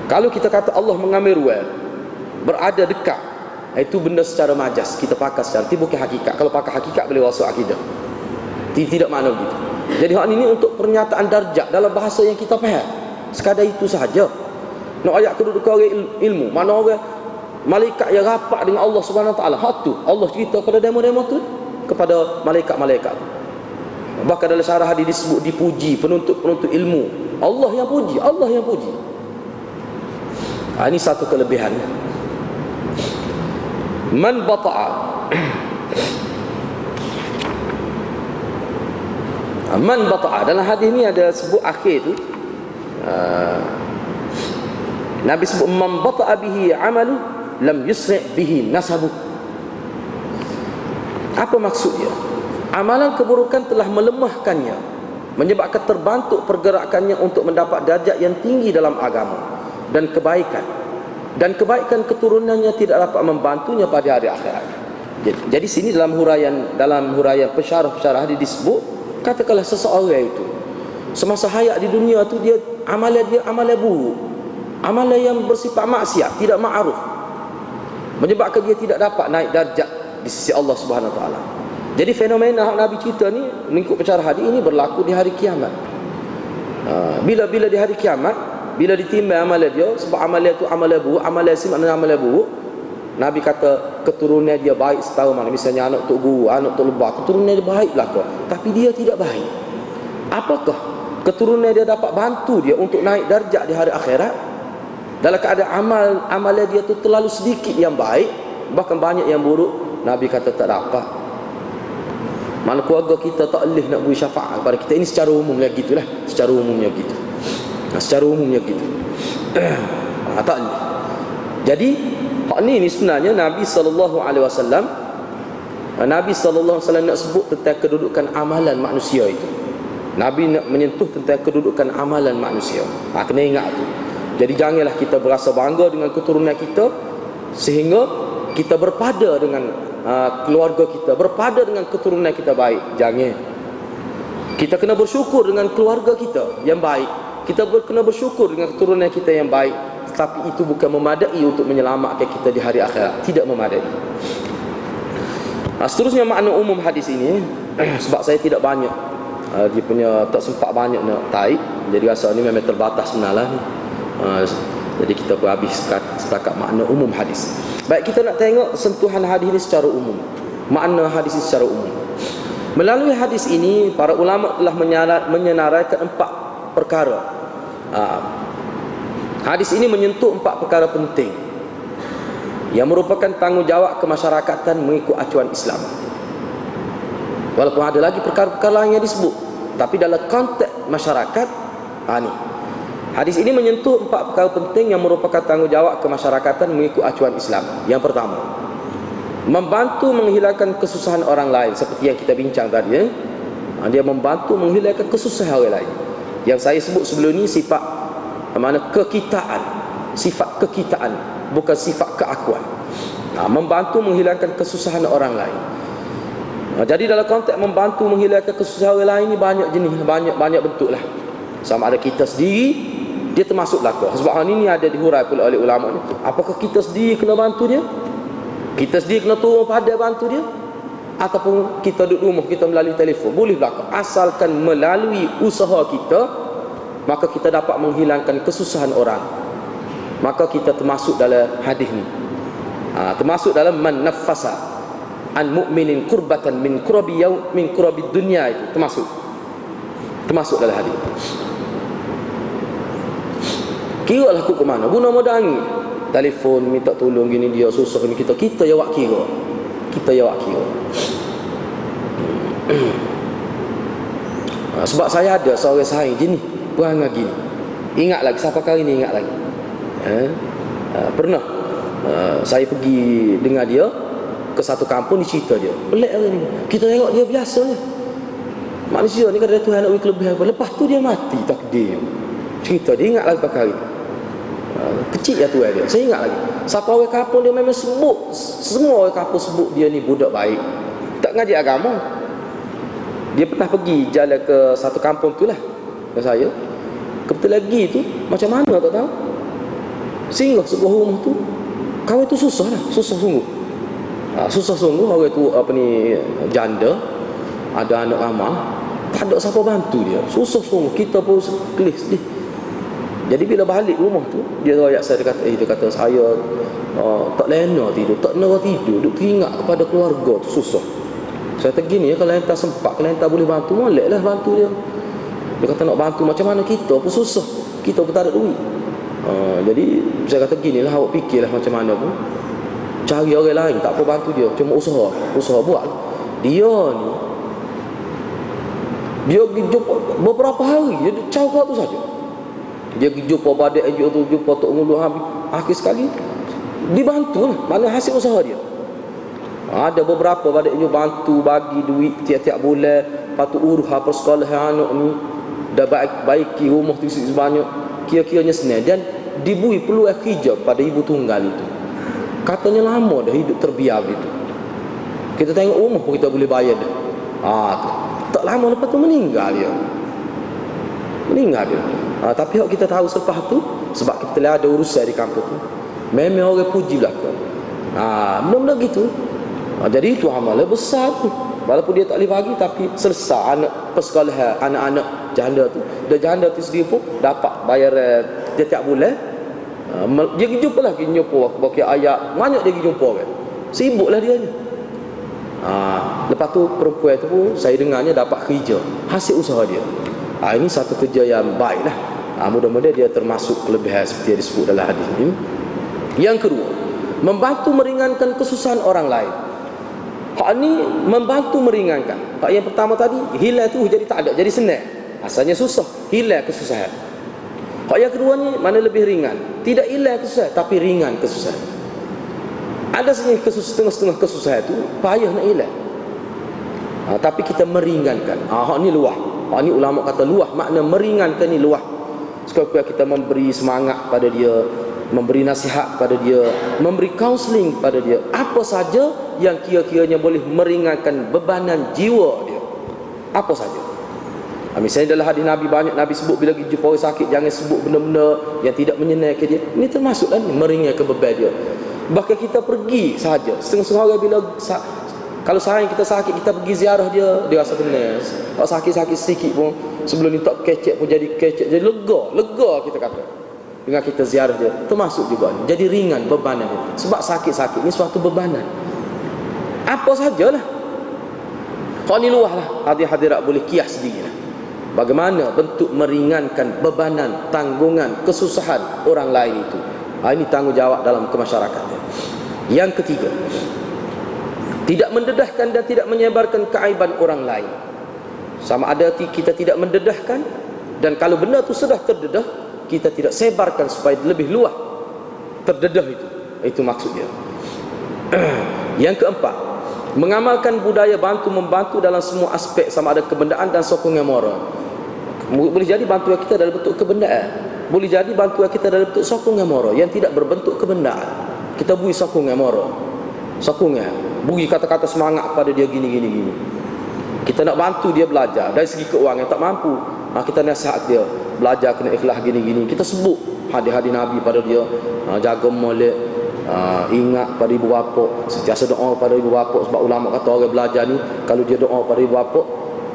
Kalau kita kata Allah mengambil ruang, berada dekat, itu benda secara majas, kita pakai secara, itu bukan hakikat. Kalau pakai hakikat boleh masuk akidah. Tidak makna begitu. Jadi hal ini untuk pernyataan darjat dalam bahasa yang kita faham, sekadar itu sahaja. Nak ayat kedudukan orang ilmu, mana orang malaikat yang rapat dengan Allah Subhanahu wa taala. Hak tu Allah cerita pada demo-demo tu kepada malaikat-malaikat. Bahkan dalam syarah hadis disebut dipuji penuntut ilmu. Allah yang puji, Allah yang puji. Ini satu kelebihan. Man bata'a. Man bata'a, dalam hadis ni ada sebut akhir tu, Nabi sebut man bata'a bihi amalu lam yusri' bihi nasabu. Apa maksudnya? Amalan keburukan telah melemahkannya, menyebabkan terbantuk pergerakannya untuk mendapat darjat yang tinggi dalam agama dan kebaikan keturunannya tidak dapat membantunya pada hari akhirat. Jadi sini dalam huraian pensyarah hadis disebut, katakanlah seseorang itu semasa hayat di dunia tu dia amalan buruk, amalan yang bersifat maksiat, tidak ma'ruf, menyebabkan dia tidak dapat naik darjat di sisi Allah Subhanahu wa taala. Jadi fenomena yang Nabi cerita ni mengikut pensyarah hadis ini berlaku di hari kiamat. Bila di hari kiamat, bila ditimbang amalan dia, sebab amalan itu amalan buruk, amalan sim maknanya amalan buruk, Nabi kata keturunan dia baik setara mana. Misalnya anak tok guru, anak tok lebah, keturunan dia baik belaka, tapi dia tidak baik. Apakah keturunan dia dapat bantu dia untuk naik darjat di hari akhirat? Dalam keadaan amalan dia tu terlalu sedikit yang baik, bahkan banyak yang buruk, Nabi kata tak dapat. Mana keluarga kita tak boleh nak beri syafaat kepada kita. Ini secara umumnya gitulah. Secara umumnya gitu. Secara umumnya gitu. Tak boleh. Jadi hak ni sebenarnya Nabi SAW nak sebut tentang kedudukan amalan manusia itu. Nabi nak menyentuh tentang kedudukan amalan manusia. Kena ingat tu. Jadi janganlah kita berasa bangga dengan keturunan kita sehingga kita berpada dengan keluarga kita, berpada dengan keturunan kita baik. Jangan. Kita kena bersyukur dengan keluarga kita yang baik, kita kena bersyukur dengan keturunan kita yang baik, tetapi itu bukan memadai untuk menyelamatkan kita di hari akhirat. Tidak memadai. Seterusnya makna umum hadis ini, sebab saya tidak banyak, dia punya tak sempat banyak nak tarik, jadi rasa ni memang terbatas sebenarnya. Jadi kita pun habis setakat makna umum hadis. Baik, kita nak tengok sentuhan hadis ini secara umum, makna hadis ini secara umum. Melalui hadis ini, para ulama telah menyenaraikan 4 perkara. Hadis ini menyentuh 4 perkara penting yang merupakan tanggungjawab kemasyarakatan mengikut acuan Islam. Walaupun ada lagi perkara-perkara lain yang disebut, tapi dalam konteks masyarakat, ni hadis ini menyentuh 4 perkara penting yang merupakan tanggungjawab kemasyarakatan mengikut acuan Islam. Yang pertama, membantu menghilangkan kesusahan orang lain. Seperti yang kita bincang tadi, dia membantu menghilangkan kesusahan orang lain. Yang saya sebut sebelum ni sifat mana kekitaan, sifat kekitaan, bukan sifat keakuan. Membantu menghilangkan kesusahan orang lain. Jadi dalam konteks membantu menghilangkan kesusahan orang lain ni banyak jenis, banyak bentuk lah. Sama ada kita sendiri, dia termasuk belaka. Sebab hal ini ada dihurai pula oleh ulama ni. Apakah kita sendiri kena bantu dia? Kita sendiri kena turun pada bantu dia? Ataupun kita duduk rumah, kita melalui telefon? Boleh belaka. Asalkan melalui usaha kita, maka kita dapat menghilangkan kesusahan orang. Maka kita termasuk dalam hadis ni. Termasuk dalam man naffasa an mu'minin kurbatan min kurabi dunya, itu termasuk dalam hadis. Kira lah aku ke mana, guna modangi telefon minta tolong gini, dia susah ni, kita jawab kira. Sebab saya ada seorang sahaja gini, perangai gini. Ingat lagi, siapa kali ni ingat lagi. Pernah saya pergi dengan dia ke satu kampung, dia cerita dia. Pelik orang ni. Kita tengok dia biasa je. Manusia ni kadang Tuhan nak beri kelebihan apa. Lepas tu dia mati takdir. Cerita dia ingat lagi pakai hari. Kecil ya Tuhan dia. Saya ingat lagi. Siapa orang kampung dia memang sebut. Semua orang kampung sebut dia ni budak baik. Tak ngaji agama. Dia pernah pergi jalan ke satu kampung tu lah dengan saya. Kebetulan lagi tu macam mana tak tahu. Singgah sebuah rumah tu. Kawan tu susah lah. Susah sungguh orang tu janda, ada anak ramah, tak ada siapa bantu dia. Susah sungguh, kita pun kelis sedih. Jadi bila balik rumah tu, dia royak saya, dia kata saya tak lena tidur, tak nera tidur, duk teringat kepada keluarga tu, susah. Saya kata gini ya, kalau entah sempat, kalau entah boleh bantu, moleklah bantu dia. Dia kata nak bantu macam mana, kita pun susah, kita pun tak ada duit. Jadi saya kata gini lah, awak fikirlah macam mana pun, cari orang lain, tak apa bantu dia, cuma usaha buat. Dia ni, dia pergi jumpa beberapa hari, dia cakap tu saja. Dia pergi jumpa badak NGO tu, jumpa Tok Ngulu habis. Akhir sekali dibantu lah, mana hasil usaha dia. Ada beberapa badak NGO bantu, bagi duit tiap-tiap bulan, lepas tu urus persekolahan anak ni, dah baiki rumah tu sebanyak, kira-kiranya senang. Dan dibui peluang kerja pada ibu tunggal itu. Katanya lama dah hidup terbiar gitu. Kita tengok rumah pun kita boleh bayar dah. Tu. Tak lama lepas tu meninggal dia. Tapi kalau kita tahu selepas tu, sebab kita telah ada urusan di kampung tu, memang orang puji belaka. Benda-benda gitu. Jadi itu amalan besar tu. Walaupun dia tak boleh bagi, tapi selesai anak persekolahan anak-anak janda tu. Dan janda tu sendiri pun dapat bayar tiap bulan. Dia pergi jumpa lah, pergi jumpa waktu ayat, banyak dia pergi jumpa kan. Sibuklah dia ni. Lepas tu perempuan tu pun saya dengarnya dapat kerja, hasil usaha dia. Ini satu kerja yang baik lah. Mudah-mudahan dia termasuk kelebihan seperti yang disebut dalam hadis ini. Yang kedua, membantu meringankan kesusahan orang lain. Hak ni membantu meringankan. Hak yang pertama tadi, hilang tu jadi tak ada, jadi senang. Asalnya susah, hilang kesusahan. Hak yang kedua ni mana lebih ringan. Tidak hilang kesusahan, tapi ringan kesusahan. Ada setengah-setengah kesusahan tu payah nak hilang. Tapi kita meringankan. Hak ni luah. Hak ni ulama kata luah, makna meringankan ni luah. Sekali-kali kita memberi semangat pada dia, memberi nasihat pada dia, memberi kaunseling pada dia, apa saja yang kira-kiranya boleh meringankan bebanan jiwa dia. Apa saja. Misalnya dalam hadis Nabi, banyak Nabi sebut bila jumpa orang sakit, jangan sebut benda-benda yang tidak menyenangkan dia. Ini termasuklah meringankan beban dia. Bahkan kita pergi saja, setengah-setengah orang bila kalau sayang kita sakit, kita pergi ziarah dia, dia rasa tenang. Kalau sakit-sakit sedikit pun, sebelum ni tak kecek pun jadi kecek, jadi lega kita kata. Dengan kita ziarah dia, termasuk juga ni. Jadi ringan bebanan dia. Sebab sakit-sakit ni suatu bebanan. Apa sajalah. Kalau ni luah lah, hadirat boleh kias sendiri lah. Bagaimana bentuk meringankan bebanan, tanggungan, kesusahan orang lain itu. Ini tanggungjawab dalam kemasyarakatan. Yang ketiga, tidak mendedahkan dan tidak menyebarkan keaiban orang lain. Sama ada kita tidak mendedahkan, dan kalau benda itu sudah terdedah, kita tidak sebarkan supaya lebih luas terdedah itu. Itu maksudnya. Yang keempat, mengamalkan budaya bantu-membantu dalam semua aspek, sama ada kebendaan dan sokongan moral. Boleh jadi bantuan kita dalam bentuk kebendaan, boleh jadi bantuan kita dalam bentuk sokongan moral yang tidak berbentuk kebendaan. Kita beri sokongan moral. Sokongnya, beri kata-kata semangat pada dia gini. Kita nak bantu dia belajar. Dari segi keuangan tak mampu, kita nasihat dia belajar kena ikhlas gini. Kita sebut hadis-hadis Nabi pada dia, jaga molek, ingat pada ibu bapa, sentiasa doa pada ibu bapa. Sebab ulama kata orang belajar ni, kalau dia doa pada ibu bapa,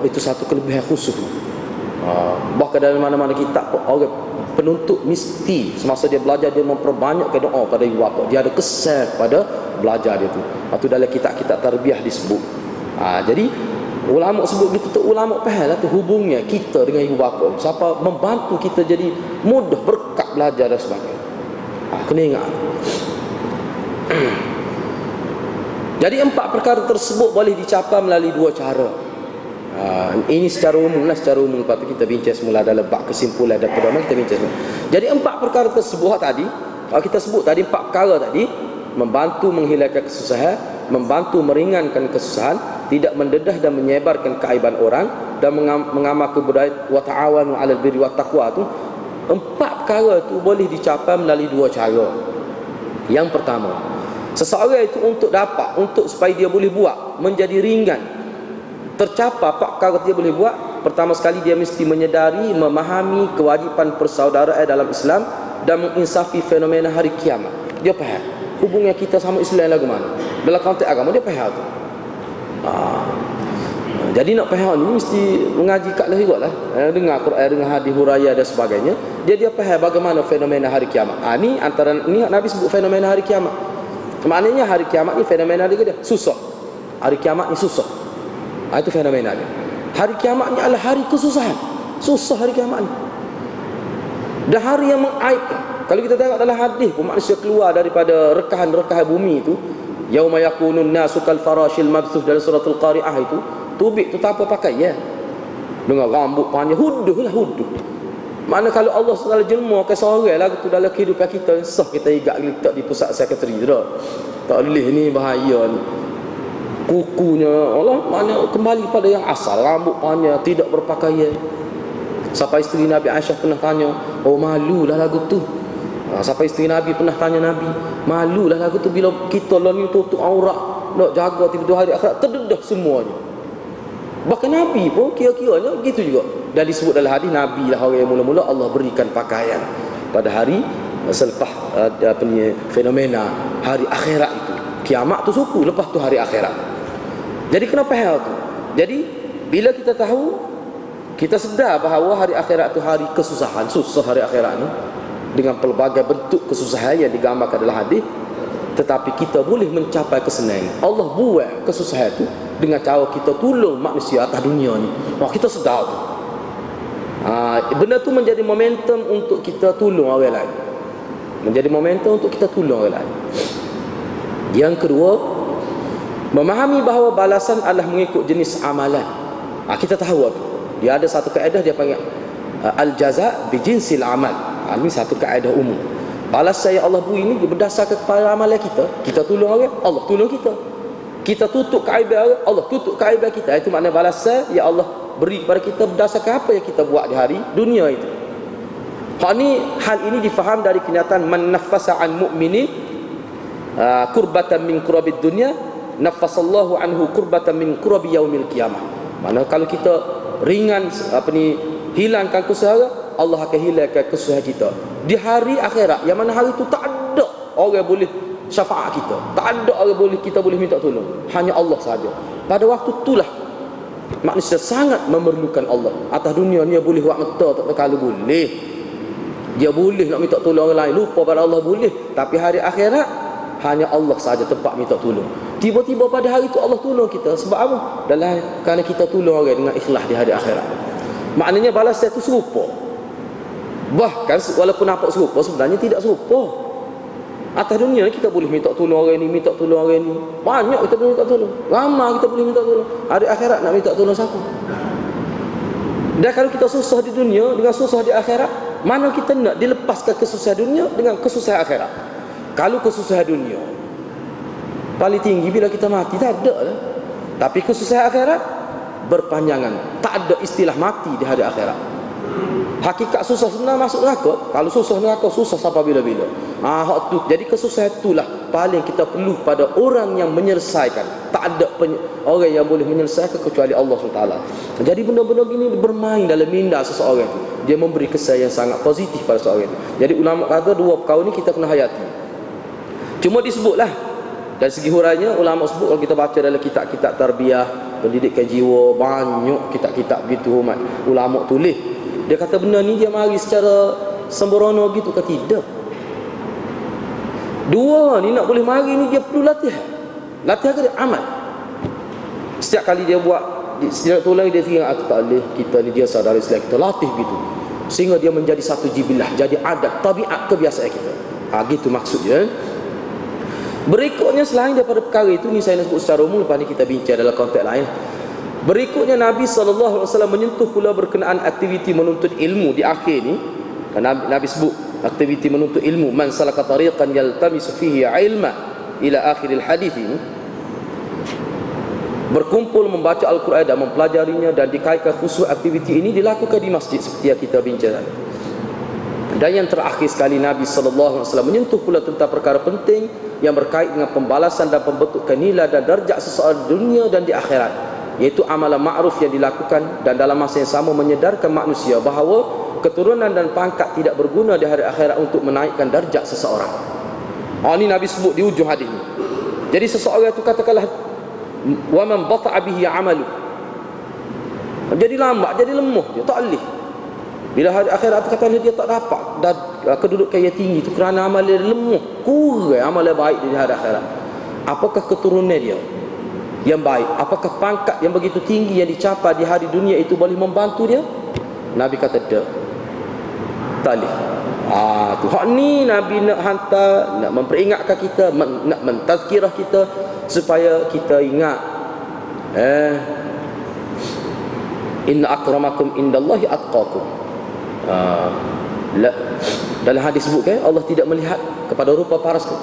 itu satu kelebihan khusus. Bahkan dalam mana-mana kitab, orang penuntut mesti semasa dia belajar dia memperbanyakkan doa pada ibu bapa. Dia ada kesan pada belajar dia tu. Lepas tu dalam kitab-kitab tarbiyah disebut. Jadi ulama sebut gitu tu, ulama faham lah tu hubungnya kita dengan ibu bapa. Siapa membantu kita jadi mudah berkat belajar dan sebagainya. Kena ingat. Jadi 4 perkara tersebut boleh dicapai melalui 2 cara. Ini secara umum lah, lepas tu kita bincang semula dalam bab kesimpulan dan pedoman kita bincang semula. Jadi 4 perkara tersebut tadi, kita sebut tadi 4 perkara tadi, membantu menghilangkan kesusahan, membantu meringankan kesusahan, tidak mendedah dan menyebarkan keaiban orang, dan mengamal kebudayaan, wa ta'awanu 'alal birri wat taqwa tu. 4 perkara tu boleh dicapai melalui 2 cara. Yang pertama, seseorang itu untuk supaya dia boleh buat menjadi ringan, tercapai 4 perkara dia boleh buat. Pertama sekali, dia mesti menyedari, memahami kewajipan persaudaraan dalam Islam dan menginsafi fenomena hari kiamat. Dia faham hubungan kita sama Islam lagu mana dalam konteks agama, dia faham tu. Jadi nak faham ni mesti mengaji kat lahir lah, dengar Quran, dengar hadis huraya dan sebagainya. Dia faham bagaimana fenomena hari kiamat. Ni antara ni Nabi sebut fenomena hari kiamat. Maknanya hari kiamat ni fenomena dia susah. Hari kiamat ni susah. Itu fenomena dia. Hari kiamat ni adalah hari kesusahan. Susah hari kiamat ni. Dan hari yang mengaibkan. Kalau kita tengok dalam hadis pun, manusia keluar daripada rekahan-rekahan bumi itu. Yauma yakunun nasu kal farashil mabthuth dalam suratul Qari'ah itu. Tubik tu tak apa pakai ya. Dengan rambut panjang, huduh. Mana kalau Allah SWT jelma ke seorang lah tu dalam kehidupan kita, sah kita igak letak di pusat sekretari tu dah. Tak boleh ni, bahaya ni. Kukunya Allah mana kembali pada yang asal, rambut panjang, tidak berpakaian. Sampai isteri Nabi Aisyah pernah tanya, malulah lagu tu. Sampai isteri Nabi pernah tanya Nabi, malulah lagu tu bila kita lah ni tutup aurat, nak jaga tiba-tiba hari akhirat, terdedah semuanya. Bahkan Nabi pun kira-kiranya gitu juga. Dan disebut dalam hadis, Nabi lah orang yang mula-mula Allah berikan pakaian pada hari selepas fenomena hari akhirat itu. Kiamat tu suku, lepas tu hari akhirat. Jadi kenapa hal tu? Jadi bila kita tahu, kita sedar bahawa hari akhirat tu hari kesusahan, susah hari akhirat ni dengan pelbagai bentuk kesusahan yang digambarkan dalam hadis, tetapi kita boleh mencapai kesenangan. Allah buat kesusahan tu dengan cara kita tolong manusia atas dunia ni. Kita sedar tu. Benda tu menjadi momentum untuk kita tolong orang lain. Menjadi momentum untuk kita tolong orang lain. Yang kedua, memahami bahawa balasan adalah mengikut jenis amalan. Kita tahu tu. Dia ada satu kaedah dia panggil al-jaza' bi jinsil amal. Ini satu kaedah umum. Balasan yang Allah beri ini berdasarkan kepada amalan kita. Kita tolong orang, Allah tolong kita. Kita tutup keaiban orang, Allah tutup keaiban kita. Itu makna balasan yang Allah beri kepada kita berdasarkan apa yang kita buat di hari dunia itu. Hal ini difaham dari kenyataan man naffasa an mu'minin kurbatan min kurabid dunya, nafasallahu anhu kurbatan min kurabi yaumil qiyamah. Mana kalau kita ringan hilangkan kesusahan, Allah akan hilangkan kesusahan kita di hari akhirat, yang mana hari itu tak ada orang boleh syafaat kita, tak ada orang kita boleh minta tolong, hanya Allah saja. Pada waktu itulah manusia sangat memerlukan Allah. Atas dunia ni dia boleh buat mata tak kalau boleh, dia boleh nak minta tolong orang lain, lupa pada Allah boleh. Tapi hari akhirat hanya Allah saja tempat minta tolong. Tiba-tiba pada hari itu Allah tolong kita. Sebab apa? Kerana kita tolong orang dengan ikhlas di hari akhirat. Maknanya balasan itu serupa. Bahkan walaupun nampak serupa, sebenarnya tidak serupa. Atas dunia kita boleh minta tolong orang ni, minta tolong orang ni. Banyak kita boleh minta tolong. Ramai kita boleh minta tolong. Hari akhirat nak minta tolong siapa? Dan kalau kita susah di dunia dengan susah di akhirat, mana kita nak dilepaskan kesusahan dunia dengan kesusahan akhirat? Kalau kesusahan dunia paling tinggi bila kita mati, tak ada lah. Tapi kesusahan akhirat berpanjangan. Tak ada istilah mati di hari akhirat. Hakikat susah senang masuk neraka. Kalau susah neraka, susah sampai bila-bila. Hak tu. Jadi kesusahan itulah paling kita perlu pada orang yang menyelesaikan. Tak ada orang yang boleh menyelesaikan kecuali Allah SWT. Jadi benda-benda gini bermain dalam minda seseorang itu. Dia memberi kesan yang sangat positif pada seseorang itu. Jadi ulama kata dua perkara ni kita kena hayati. Cuma disebutlah dari segi hurainya, ulama sebut kalau kita baca dalam kitab-kitab tarbiyah, pendidikan jiwa, banyak kitab-kitab begitu ulama tulis. Dia kata benda ni dia mari secara sembrono gitu ke tidak. Dua ni nak boleh mari ni dia perlu latihan. Latihan ke dia amal. Setiap kali dia buat, setiap tulang dia fikir tak boleh, kita ni dia saudara Islam, kita latih gitu. Sehingga dia menjadi satu jibilah, jadi adat, tabiat, kebiasaan kita. Gitu maksudnya. Berikutnya selain daripada perkara itu, ni saya nak sebut secara umum, lepas ni kita bincang dalam konteks lain. Berikutnya Nabi SAW menyentuh pula berkenaan aktiviti menuntut ilmu di akhir ni. Nabi sebut aktiviti menuntut ilmu, man salaka tariqan yaltamisu fihi ilma ila akhiril hadis ini. Berkumpul membaca Al-Quran dan mempelajarinya, dan dikaitkan khusus aktiviti ini dilakukan di masjid seperti yang kita bincang. Dan yang terakhir sekali Nabi SAW menyentuh pula tentang perkara penting yang berkait dengan pembalasan dan pembentukan nilai dan darjat seseorang di dunia dan di akhirat, iaitu amalan ma'ruf yang dilakukan, dan dalam masa yang sama menyedarkan manusia bahawa keturunan dan pangkat tidak berguna di hari akhirat untuk menaikkan darjat seseorang. Ini Nabi sebut di ujung hadis ni. Jadi seseorang itu katakanlah wa man bata'a bihi 'amalu, jadi lambat, jadi lemah, dia tak boleh. Bila hari akhirat kata dia tak dapat dan kedudukan yang tinggi itu kerana amal dia lemah, kurang amal yang baik di hari akhirat. Apakah keturunan dia yang baik, apakah pangkat yang begitu tinggi yang dicapai di hari dunia itu boleh membantu dia? Nabi kata tak boleh. Tu hak ni Nabi nak hantar, nak memperingatkan kita, nak mentazkirah kita supaya kita ingat inna akramakum indallahi atqakum. Dalam hadis sebut kan, Allah tidak melihat kepada rupa parasmu.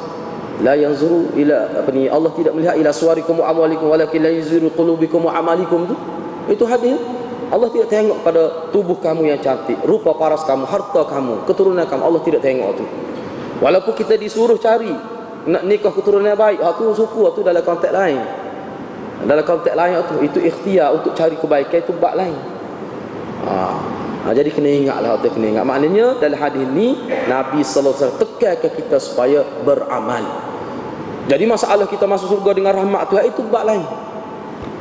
La yanzuru ila Allah tidak melihat ila suwarikum wa amwalikum walakin la yanzuru qulubikum wa amalikum. Itu hadis. Allah tidak tengok pada tubuh kamu yang cantik, rupa paras kamu, harta kamu, keturunan kamu. Allah tidak tengok tu. Walaupun kita disuruh cari nak nikah keturunan yang baik, tu suku tu dalam konteks lain. Dalam konteks lain tu itu ikhtiar untuk cari kebaikan, itu bab lain. Jadi kena ingatlah, kena ingat. Maknanya dalam hadis ni Nabi sallallahu alaihi wasallam tekankan kita supaya beramal. Jadi masalah kita masuk surga dengan rahmat Tuhan itu bab lain.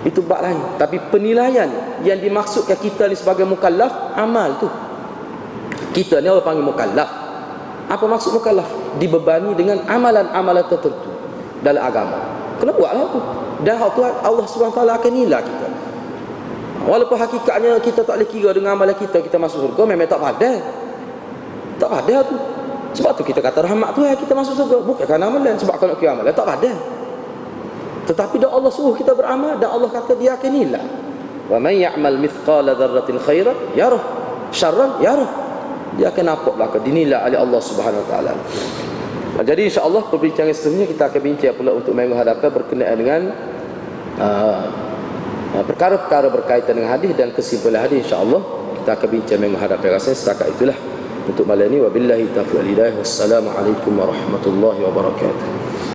Itu bab lain. Tapi penilaian yang dimaksudkan kita ni sebagai mukallaf, amal tu. Kita ni orang panggil mukallaf. Apa maksud mukallaf? Dibebani dengan amalan-amalan tertentu dalam agama. Kena buatlah tu. Dan hak tu Allah SWT akan nilai kita. Walaupun hakikatnya kita tak boleh kira dengan amalan kita masuk surga, memang tak padan. Tak padan tu. Sebab tu kita kata rahmat Tuhan kita masuk surga, bukan kerana amalan. Sebab kalau nak kira amalan tak padan. Tetapi dah Allah suruh kita beramal, dan Allah kata dia akan nilai. Wa man ya'mal mithqala dzarratin khairan yarah, syarran yarah. Dia akan nampak belaka, dinilai oleh Allah Subhanahu wa taala. Jadi insya-Allah perbincangan seterusnya kita akan bincang pula untuk minggu hadapan berkenaan dengan perkara-perkara berkaitan dengan hadis dan kesimpulan hadis. InsyaAllah kita akan bincang minggu hadapan. Rasanya setakat itulah untuk malam ini. Wabillahi taufiq wal hidayah. Wassalamualaikum warahmatullahi wabarakatuh.